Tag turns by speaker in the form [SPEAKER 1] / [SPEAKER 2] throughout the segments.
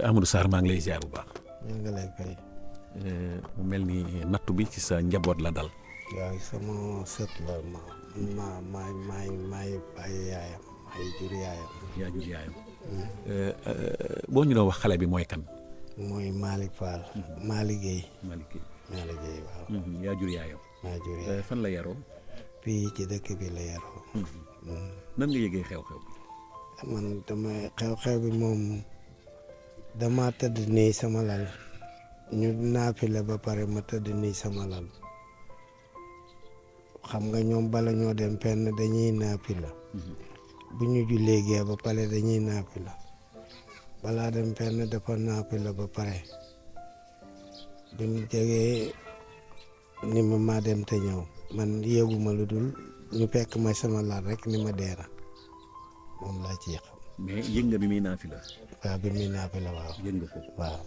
[SPEAKER 1] Amadou Sarr maa ngi lay ziar bu baax.
[SPEAKER 2] ñu ngi lay fay.
[SPEAKER 1] mu mel ni nattu bi ci sa njaboot la dal.
[SPEAKER 2] waaw sama sët la maay bàyyi yaayam maay jur yaayam.
[SPEAKER 1] yaa jur yaayam. boo ñu doon wax xale bi mooy kan.
[SPEAKER 2] mooy Malick Fall. Malick Guèye.
[SPEAKER 1] Malick
[SPEAKER 2] Guèye waaw.
[SPEAKER 1] yaa jur yaayam.
[SPEAKER 2] maa jur yaayam
[SPEAKER 1] fan la yaroo.
[SPEAKER 2] fii ci dëkk bi la yaroo.
[SPEAKER 1] nan nga yëgee xew-xew.
[SPEAKER 2] man xew-xew bi moom dama tëdd nii sama lal ñu naafile ba pare ma tëdd nii sama lal xam nga ñoom bala ñoo dem fenn dañuy naafila bu ñu jullee gee ba pare dañuy naafila balaa dem fenn dafa naafila ba pare bi mu jegee ni ma maa dem te ñëw man yéeguma lu dul ñu fekk ma sama lal rek ni ma deena moom laa ciy xam.
[SPEAKER 1] mais yëg nga bi muy naafila.
[SPEAKER 2] waaw bi muy naafila waaw.
[SPEAKER 1] yëg nga ko
[SPEAKER 2] waaw.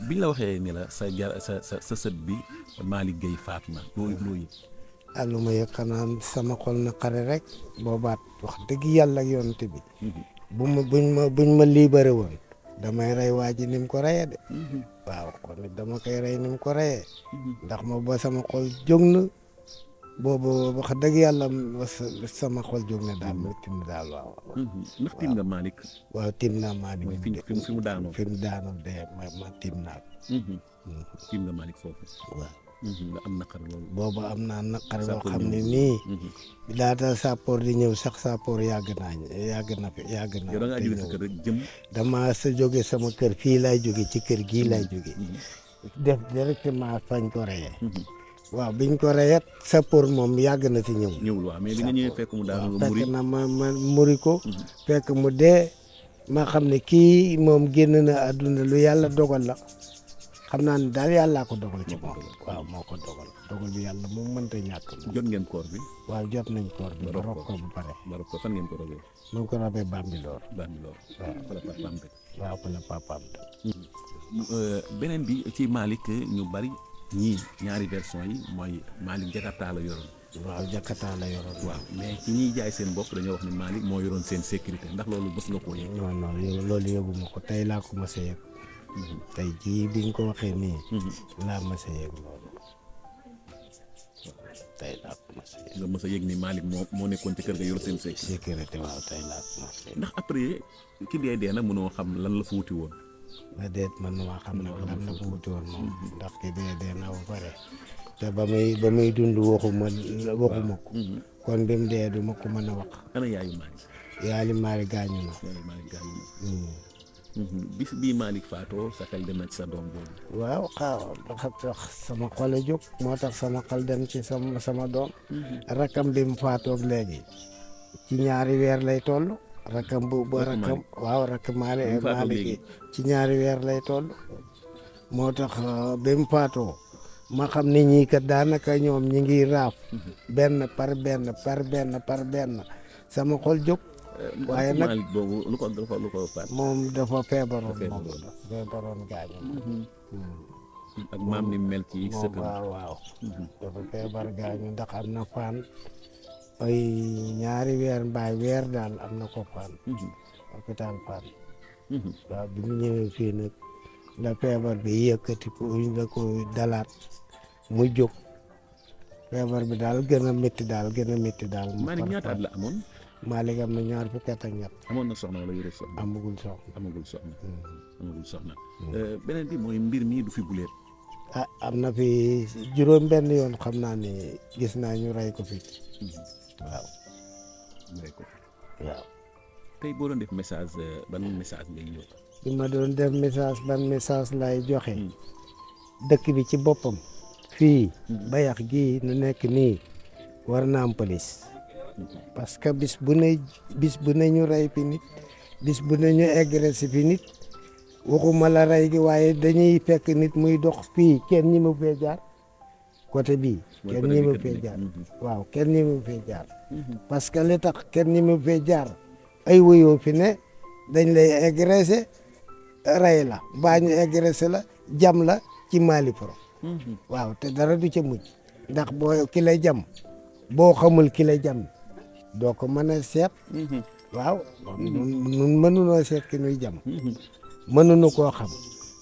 [SPEAKER 1] biñ la waxee ni la sa sët bi Malick Guèye faatu na loo yëg.
[SPEAKER 2] lu ma yëg xanaa sama xol na xare rek boobaat wax dëgg yàlla ak yonent bi. buñ ma libéré woon damay rey waa ji ni mu ko reyee de. waaw kon dama koy rey ni mu ko reyee. ndax ma ba sama xol jóg na. boobu wax dëgg yàlla sama xol jóg na daal tim na daal waaw.
[SPEAKER 1] ndax tim nga Malick.
[SPEAKER 2] waaw tim naa Malick.
[SPEAKER 1] mooy fi mu daanoo.
[SPEAKER 2] fi mu daanoo de ma tim naa ko.
[SPEAKER 1] tim nga Malick foofu.
[SPEAKER 2] waaw.
[SPEAKER 1] nga am naqar loolu.
[SPEAKER 2] boobu am naa naqar boo xam ne nii. laata sappoor di ñëw sax sappoor yàgg na.
[SPEAKER 1] yow da ngaa jóge sa kër rek jëm.
[SPEAKER 2] dama sa jóge sama kër fii laay jóge ci kër gii laay jóge. def directement fañ ko reyee. waaw biñ ko reyet sappoor moom yàgg na ci ñëw.
[SPEAKER 1] ñëwul waaw mais bi nga ñëwee fekk mu daanu nga muri.
[SPEAKER 2] fekk na ma muri ko. fekk mu dee ma xam ne kii moom génn na àdduna lu yàlla dogal la xam naa ne daal yàllaa ko dogal ci moom. waaw moo ko dogal bi yàlla moom mënta ñàkk.
[SPEAKER 1] jot ngeen koor bi.
[SPEAKER 2] waaw jot nañ koor bi. ba rob ko bu pare.
[SPEAKER 1] ba rob ko fan ngeen ko robee.
[SPEAKER 2] mu ngi ko robee Bambilor.
[SPEAKER 1] waaw fa la papaam rek.
[SPEAKER 2] waaw fa la papaam rek.
[SPEAKER 1] beneen bi ci Malick ñu bari. ñii ñaari version yi mooy Malick Jakarta la yoroon.
[SPEAKER 2] waaw Jakarta la yoroon.
[SPEAKER 1] waaw mais ci ñiy jaay seen bopp dañoo wax ni Malick moo yoroon seen sécurité ndax loolu bës nga koo yëg.
[SPEAKER 2] non loolu yëguma ko tey laa ko mës a yëg. tey jii bi nga ko waxee nii. laa mës a yëg loolu. tey laa ko mës a yëg.
[SPEAKER 1] nga mës a yëg ni Malick moo nekkoon ci kër ga yor seen
[SPEAKER 2] sécurité waaw tey laa ko mës a yëg.
[SPEAKER 1] ndax après ki dee na mënoo xam lan la fa wuti woon.
[SPEAKER 2] nga déet man maa xam ne lan la ko wuti woon moom. ndax ki dee na ba pare. te ba muy dund waxuma ko. kon bi mu dee du ma ko mën a wax.
[SPEAKER 1] ana yaayu Malick.
[SPEAKER 2] yaayu Malick gaañu na.
[SPEAKER 1] bis bii Malick faatoo sa xel dem na ci sa doom boobu.
[SPEAKER 2] waaw tax sama xol a jóg moo tax sama xel dem ci sama doom. rakam bi mu faatoog léegi ci ñaari weer lay toll. rakam waaw rakam Malick ci ñaari weer lay toll. moo tax bi mu faatoo ma xam ne ñii kat daanaka ñoom ñi ngi raaf. benn par benn sama xol jóg. waaye nag
[SPEAKER 1] Malick boobu lu ko faat.
[SPEAKER 2] moom dafa feebaroon gaañu.
[SPEAKER 1] ak maam ni mel ci sëtam.
[SPEAKER 2] waaw dafa feebar gaañu ndax am na fan. ay ñaari weer mbaay weer daal am na ko fan. hôpital fan. waaw bi mu ñëwee fii nag la feebar bi yëkkati ko la ko dalaat mu jóg feebar bi daal gën a métti daal.
[SPEAKER 1] Malick ñaata at la amoon.
[SPEAKER 2] Malick am na ñaar fukki at ak ñett.
[SPEAKER 1] amoon na soxna wala yore soxna.
[SPEAKER 2] amagul soxna.
[SPEAKER 1] beneen bi mooy mbir mi du fi buleet.
[SPEAKER 2] am na fi juróom benn yoon xam naa ne gis naa ñu rey ko fi. waaw. waaw.
[SPEAKER 1] tey boo doon def message ban message ngay ñëw.
[SPEAKER 2] bi ma doon def message ban message lay joxe. dëkk bi ci boppam. fii. bayax gii nu nekk nii. war na am police. parce que bis bu ne ñu rey fi nit. bis bu ne ñu agressé fi nit. waxuma la rey gi waaye dañuy fekk nit muy dox fii kenn ñi ma fee jaar. côté bii kenn ñi ma fee jaar. waaw kenn ñi ma fee jaar. parce que li tax kenn ñi ma fee jaar. ay wuyoo fi ne dañ lay agressé rey la mbaa ñu agressé la jam la ci Mali Pro. waaw te dara du ca mujj. ndax boo ki lay jam boo xamul ki lay jam doo ko mën a seet. waaw nun mënunoo seet ki nuy jam mënunu koo xam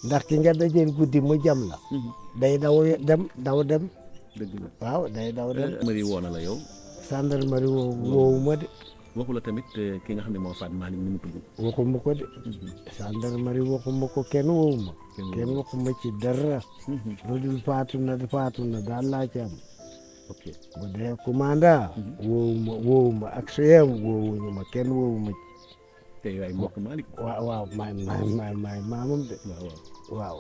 [SPEAKER 2] ndax ki nga dajeel guddi mu jam la day daw dem
[SPEAKER 1] dëgg la
[SPEAKER 2] waaw day daw dem
[SPEAKER 1] mari woona la yow
[SPEAKER 2] gendarmerie woowu ma de
[SPEAKER 1] waxu la tamit ki nga xam ne moo faat Malick ni mu tudd
[SPEAKER 2] waxuma ko de gendarmerie waxuma ko kenn woowu ma kenn waxuma ci dara lu dul faatu na daal laa ci am
[SPEAKER 1] ok
[SPEAKER 2] bu dee commanda woowu ma ak suyem woowuñu ma kenn woowu ma ci
[SPEAKER 1] te yaay mbokk Malick
[SPEAKER 2] waaw maay maamam de waaw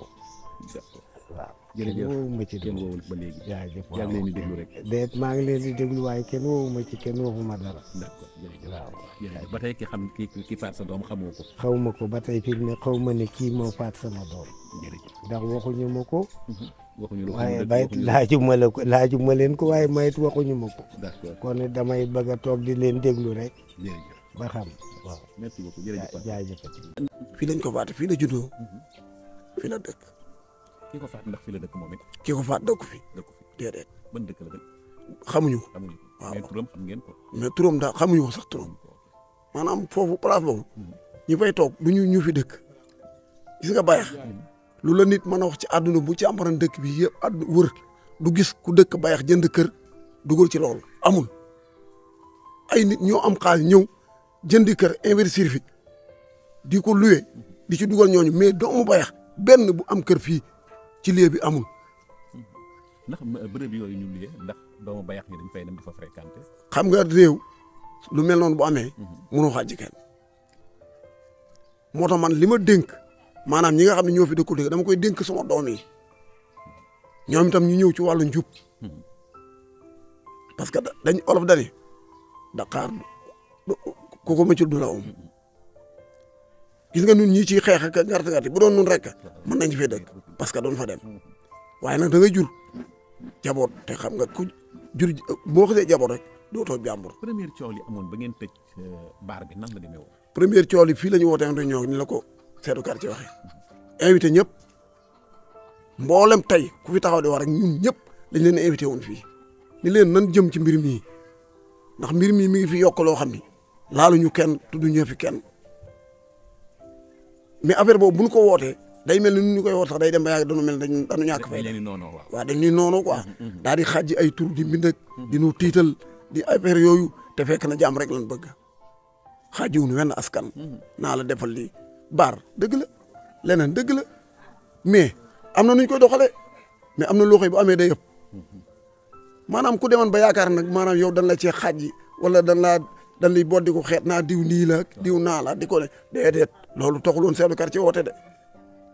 [SPEAKER 1] jërëjëf
[SPEAKER 2] woowu ma ci
[SPEAKER 1] kenn woowul ba léegi
[SPEAKER 2] jaajëf
[SPEAKER 1] yaa ngi leen di déglu rek
[SPEAKER 2] déet maa ngi leen di déglu waaye kenn woowu ma ci kenn waxuma dara
[SPEAKER 1] d'accord jërëjëf
[SPEAKER 2] waaw
[SPEAKER 1] jërëjëf ba tey ki faat sa doom xamoo ko
[SPEAKER 2] xaw ma ko ba tey fii ne xaw ma ne kii moo faat sama doom
[SPEAKER 1] jërëjëf
[SPEAKER 2] ndax waxuñu ma ko
[SPEAKER 1] waxuñu lu
[SPEAKER 2] waaye bayit laajuma leen ko waaye mayit waxuñu ma ko
[SPEAKER 1] d'accord
[SPEAKER 2] kon damay bëgg a toog di leen déglu rek
[SPEAKER 1] jërëjëf
[SPEAKER 2] ba xam waaw
[SPEAKER 1] merci beaucoup jërëjëf
[SPEAKER 2] jaajëfati
[SPEAKER 3] fii lañ ko faate fii la juddoo fii la dëkk
[SPEAKER 1] ki ko faat ndax fi la dëkk moom it
[SPEAKER 3] ki ko faat dëkk fi
[SPEAKER 1] dëkk fi
[SPEAKER 3] déedéet
[SPEAKER 1] ban dëkk la dëkk
[SPEAKER 3] xamuñu ko
[SPEAKER 1] xamuñu ko
[SPEAKER 3] waaw
[SPEAKER 1] mais turam xam ngeen ko
[SPEAKER 3] mais turam daal xamuñu ko sax turam maanaam foofu place boobu ñu fay toog du ñu fi dëkk gis nga bayax lu la nit mën a wax ci àdduna bu ci amaran dëkk bi yëpp àdduna wër du gis ku dëkk bayax jënd kër dugal ci loolu amul ay nit ñoo am xaalis ñëw jëndi kër investir fi di ko loué di ci dugal ñooñu mais doomu bayax benn bu am kër fii ci lieu bi amul.
[SPEAKER 1] ndax bërëb yooyu ñu liggéey ndax doomu bayax yi dañ fay dem di fa fréquenter.
[SPEAKER 3] xam nga réew lu mel noonu bu amee. mënoo xaaj kenn. moo tax man li ma dénk maanaam ñi nga xam ne ñoo fi dëkkul dëkk dama koy dénk sama doom yi ñoom itam ñu ñëw ci wàllu njub parce que dañ olof dani Dakar ku ko mëccul du la om gis nga nun ñii ciy xeex ak gàtt bu doon nun rek mën nañ fee dëkk parce que doon fa dem waaye nag da ngay jur jaboot te xam nga ku jur boo xasee jaboot rek dootoo jàmbur.
[SPEAKER 1] première coow li amoon ba ngeen tëj baar bi nan la demee woon.
[SPEAKER 3] première coow li fii la ñu wootee réunion ni la ko chef de quartier waxee invité ñëpp mboolem tey ku fi taxaw di wax rek ñun ñëpp dañ leen invité woon fii ni leen nan jëm ci mbir mii ndax mbir mii mi ngi fi yokk loo xam ni laaluñu kenn tudduñu fi kenn. mais affaire boobu bu ñu ko wootee day mel ni ñu koy woot sax day dem ba yàgg dañu mel ni dañu ñàkk fay waaw dañ ñuy noonu quoi daal di xàjji ay tur di mbind ak di nu tiital di affaire yooyu te fekk na jàmm rek lañ bëgg xàjjiwuñu wenn askan naa la defal lii baar dëgg la leneen dëgg la mais am na nuñ koy doxalee mais am na loo xëy bu amee day yëpp maanaam ku demoon ba yaakaar nag maanaam yow dañ la cee xàjji wala dañ lay boot di ko xeet naa diw nii la diw naa la di ko ne déedéet loolu taxul woon chef de quartier woote de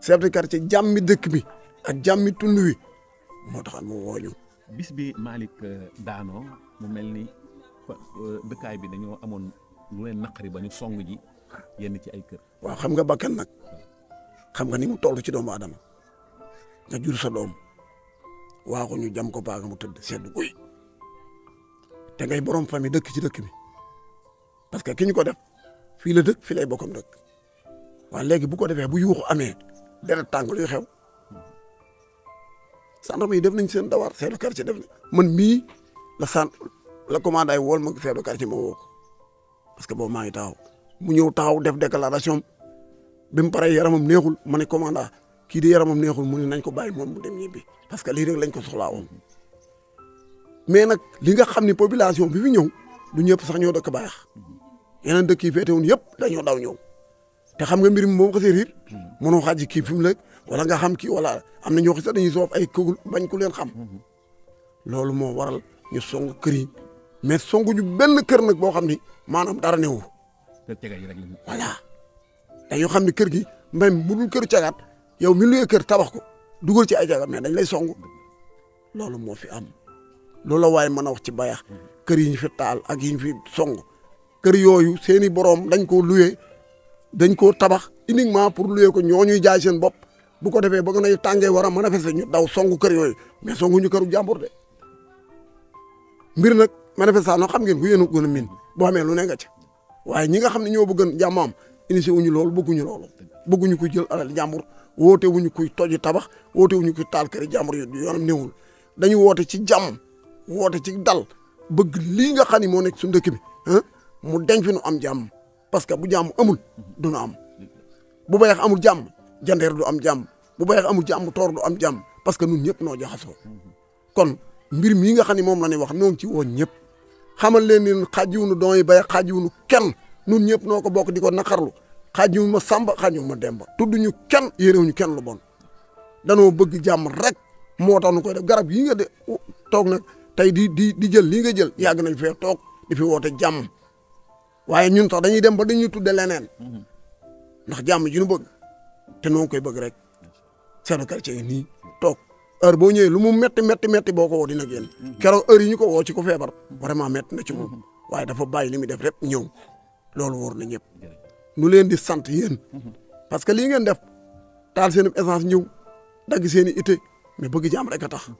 [SPEAKER 3] chef de quartier jàmmi dëkk bi ak jàmmi tund wi moo taxoon mu wooñu
[SPEAKER 1] bis bi Malick daanoo mu mel ni dëkkaay bi dañoo amoon lu leen naqari ba ñu song ji yenn ci ay kër.
[SPEAKER 3] waaw xam nga bakkan nag xam nga ni mu toll ci doomu aadama nga jur sa doom waaxu ñu jam ko baaga mu tëdd seddu guy te ngay borom famille dëkk ci dëkk bi parce que ki ñu ko def fii la dëkk fii lay bokkam dëkk waaw léegi bu ko defee bu yuuxu amee deret tàng luy xew gendarme yi def nañ seen dawaar chef de quartier def na man mii la commandant yi wool ma chef de quartier ma woo ko parce que boobu maa ngi taxaw mu ñëw taxaw def déclaration bi mu paree yaramam neexul ma ne commandant kii di yaramam neexul mu ne nañ ko bàyyi moom mu dem ñibbi parce que lii rek lañ ko soxlaa woon mais nag li nga xam ne population bi fi ñëw du ñëpp sax ñoo dëkk baax yeneen dëkk yi féete woon yëpp dañoo daw ñëw te xam nga mbir mi moom xasee riir mënoo xaaj kii fi mu lekk wala nga xam kii wala am na ñoo xam sax dañuy soof ay këgul bañ ku leen xam loolu moo waral ñu song kër yi mais songuñu benn kër nag boo xam ni maanaam dara newu voilà dañoo xam ne kër gi même bu dul kër cagaat yow mi luyee kër tabax ko dugal ci ay cagaat mais dañ lay song loolu moo fi am loolu la waaye mën a wax ci bayax kër yi ñu fi taal ak yi ñu fi song kër yooyu seeni boroom dañ koo luyee dañ koo tabax uniquement pour luyee ko ñoo ñuy jaay seen bopp bu ko defee bëgg nañu tàngee war a manifester ñu daw songu kër yooyu mais songuñu këru jàmbur de mbir nag manifestation xam ngeen ku yéen a gën a min boo xamee lu ne nga ca waaye ñi nga xam ne ñoo bëgg jàmm am initié wuñu loolu bëgguñu kuy jël alal jàmbur woote wuñu kuy toji tabax woote wuñu kuy taal këri jàmbur yu yoonam néewul dañu woote ci jàmm woote ci dal bëgg lii nga xam ne moo nekk suñu dëkk bi mu denc fi nu am jàmm parce que bu jàmm amul du na am bu bayax amul jàmm jandeer du am jàmm bu bayax amul jàmm toor du am jàmm parce que ñun ñëpp noo jaxasoo kon mbir mii nga xam ne moom la ñuy wax noo ngi ci woon ñëpp xamal leen ni xaajiwunu doon yi bayax xaajiwunu kenn ñun ñëpp noo ko bokk di ko naqarlu xaajiwunu ma Samba xaajiwunu ma Demba tudduñu kenn yérewuñu kenn lu bon danoo bëgg jàmm rek moo tax nu koy def garab yi nga de toog nag tey di jël lii nga jël yàgg nañ fee toog di fi woote jàmm waaye ñun sax dañuy dem ba dañuy tudde leneen ndax jàmm ji ñu bëgg te noo koy bëgg rek chef de quartier yi nii toog heure boo ñëwee lu mu metti boo ko woo dina génn keroog heure yi ñu ko woo ci ko feebar vraiment metti na ci moom waaye dafa bàyyi li muy def rek ñëw loolu wóor na ñëpp nu leen di sant yéen parce que lii ngeen def taal seen essence ñëw dagg seen i ité mais bëgg jàmm rek a tax